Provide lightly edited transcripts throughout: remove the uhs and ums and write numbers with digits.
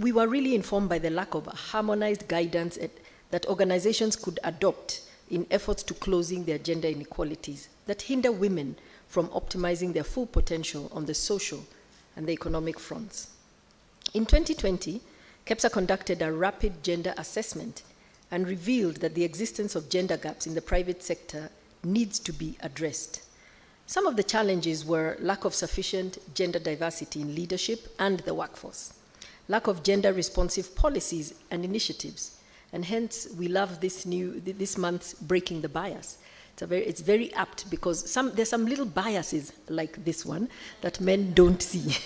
we were really informed by the lack of harmonized guidance that organizations could adopt in efforts to closing their gender inequalities that hinder women from optimizing their full potential on the social and the economic fronts. In 2020, KEPSA conducted a rapid gender assessment and revealed that the existence of gender gaps in the private sector needs to be addressed. Some of the challenges were lack of sufficient gender diversity in leadership and the workforce, lack of gender-responsive policies and initiatives, and hence we love this month's Breaking the Bias. It's very apt because there's some little biases like this one that men don't see.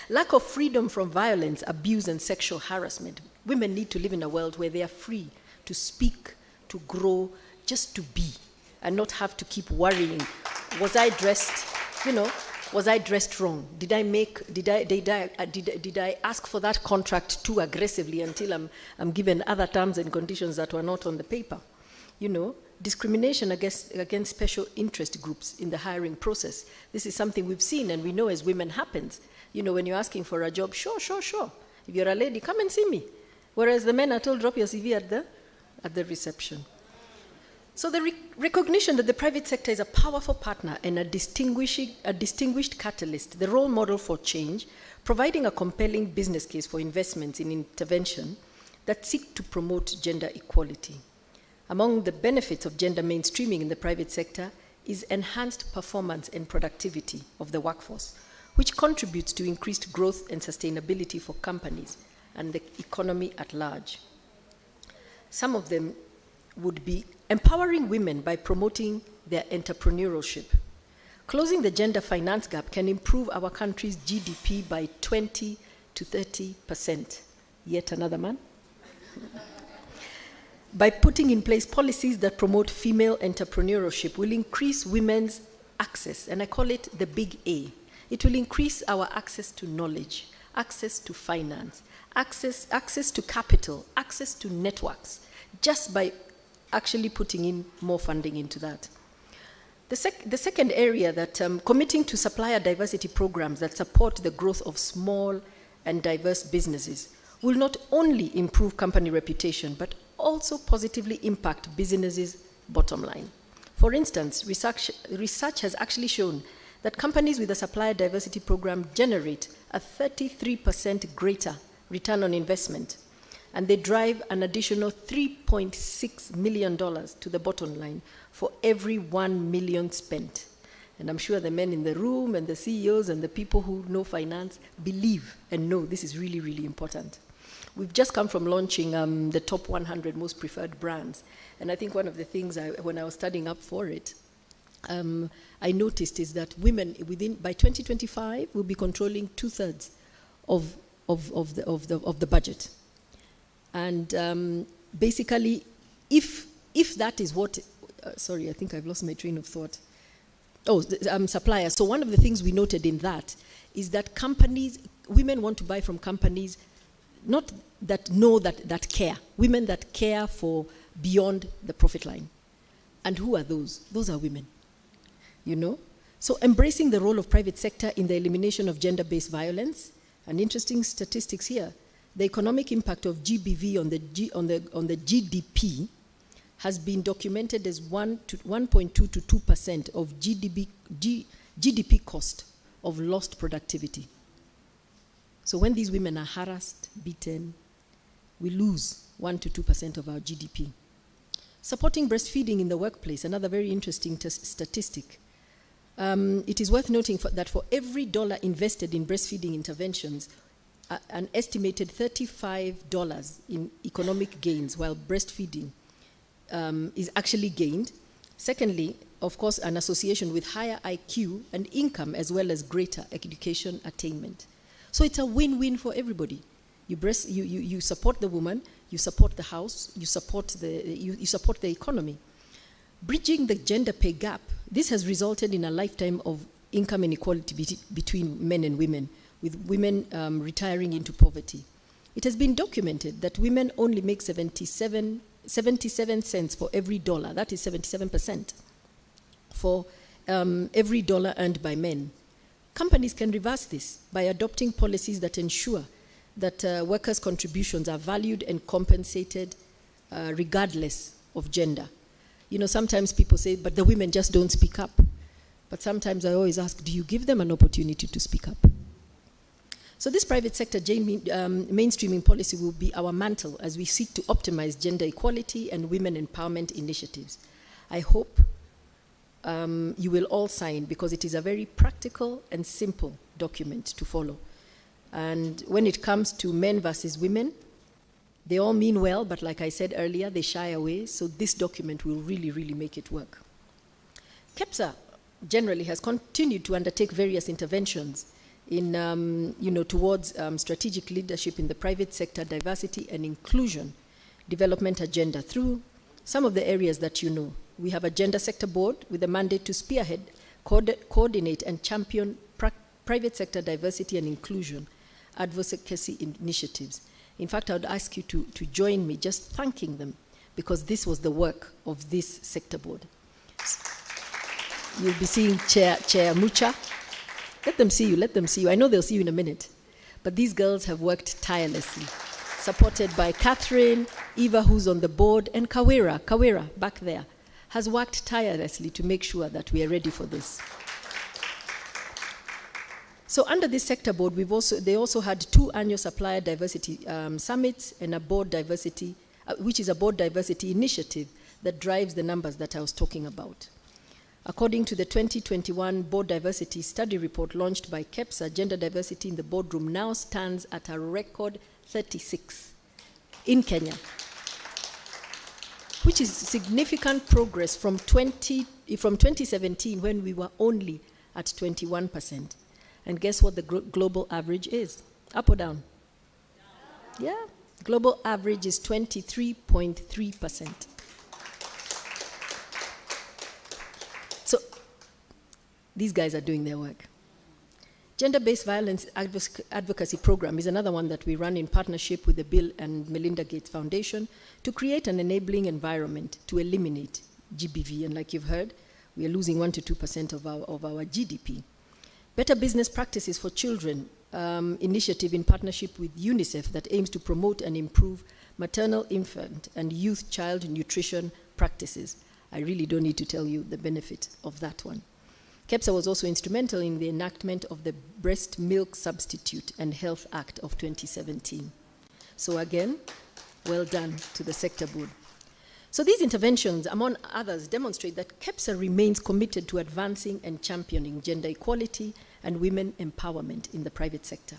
Lack of freedom from violence, abuse, and sexual harassment. Women need to live in a world where they are free to speak, to grow, just to be, and not have to keep worrying. Was I dressed, was I dressed wrong? Did I ask for that contract too aggressively until I'm given other terms and conditions that were not on the paper? Discrimination against special interest groups in the hiring process. This is something we've seen and we know as women happens. When you're asking for a job, sure. If you're a lady, come and see me. Whereas the men are told, drop your CV at the reception. So the recognition that the private sector is a powerful partner and a distinguished catalyst, the role model for change, providing a compelling business case for investments in intervention that seek to promote gender equality. Among the benefits of gender mainstreaming in the private sector is enhanced performance and productivity of the workforce, which contributes to increased growth and sustainability for companies and the economy at large. Some of them would be empowering women by promoting their entrepreneurship. Closing the gender finance gap can improve our country's GDP by 20 to 30%. Yet another man. By putting in place policies that promote female entrepreneurship will increase women's access, and I call it the big A. It will increase our access to knowledge, access to finance, access to capital, access to networks, just by actually putting in more funding into that. The second area that committing to supplier diversity programs that support the growth of small and diverse businesses will not only improve company reputation, but also positively impact businesses' bottom line. For instance, research has actually shown that companies with a supplier diversity program generate a 33% greater return on investment, and they drive an additional $3.6 million to the bottom line for every 1 million spent. And I'm sure the men in the room and the CEOs and the people who know finance believe and know this is really, really important. We've just come from launching the top 100 most preferred brands. And I think one of the things when I was studying up for it, I noticed is that women by 2025 will be controlling 2/3 of the budget. And basically, if that is what, sorry, I think I've lost my train of thought. Supplier. So one of the things we noted in that is that women want to buy from companies not that know that care, women that care for beyond the profit line. And who are those? Those are women, So embracing the role of private sector in the elimination of gender-based violence, and interesting statistics here, the economic impact of GBV on the GDP has been documented as 1.2 to 2% of GDP cost of lost productivity. So when these women are harassed, beaten, we lose 1 to 2% of our GDP. Supporting breastfeeding in the workplace, another very interesting statistic. It is worth noting that for every dollar invested in breastfeeding interventions, an estimated $35 in economic gains while breastfeeding is actually gained. Secondly, of course, an association with higher IQ and income as well as greater education attainment. So it's a win-win for everybody. You support the woman, you support the house, you support the economy. Bridging the gender pay gap, this has resulted in a lifetime of income inequality between men and women, with women retiring into poverty. It has been documented that women only make 77 cents for every dollar, that is 77%, for every dollar earned by men. Companies can reverse this by adopting policies that ensure that workers' contributions are valued and compensated regardless of gender. You know, sometimes people say, but the women just don't speak up. But sometimes I always ask, do you give them an opportunity to speak up? So this private sector mainstreaming policy will be our mantle as we seek to optimize gender equality and women empowerment initiatives. I hope you will all sign, because it is a very practical and simple document to follow. And when it comes to men versus women, they all mean well, but like I said earlier, they shy away, so this document will really, really make it work. KEPSA generally has continued to undertake various interventions in, towards strategic leadership in the private sector, diversity and inclusion development agenda through some of the areas that you know. We have a gender sector board with a mandate to spearhead, coordinate and champion private sector diversity and inclusion advocacy initiatives. In fact, I would ask you to join me just thanking them, because this was the work of this sector board. You'll be seeing Chair Mucha. Let them see you. I know they'll see you in a minute. But these girls have worked tirelessly, supported by Catherine, Eva, who's on the board, and Kawira, back there, has worked tirelessly to make sure that we are ready for this. So under this sector board, they also had 2 annual supplier diversity summits and a board diversity, which is a board diversity initiative that drives the numbers that I was talking about. According to the 2021 Board Diversity Study Report launched by KEPSA, gender diversity in the boardroom now stands at a record 36 in Kenya, which is significant progress from 2017, when we were only at 21%. And guess what the global average is? Up or down? Yeah, global average is 23.3%. So these guys are doing their work. Gender-based violence advocacy program is another one that we run in partnership with the Bill and Melinda Gates Foundation to create an enabling environment to eliminate GBV. And like you've heard, we are losing 1 to 2% of our GDP. Better Business Practices for Children initiative in partnership with UNICEF that aims to promote and improve maternal, infant, and youth child nutrition practices. I really don't need to tell you the benefit of that one. KEPSA was also instrumental in the enactment of the Breast Milk Substitute and Health Act of 2017. So again, well done to the sector board. So these interventions, among others, demonstrate that KEPSA remains committed to advancing and championing gender equality and women empowerment in the private sector.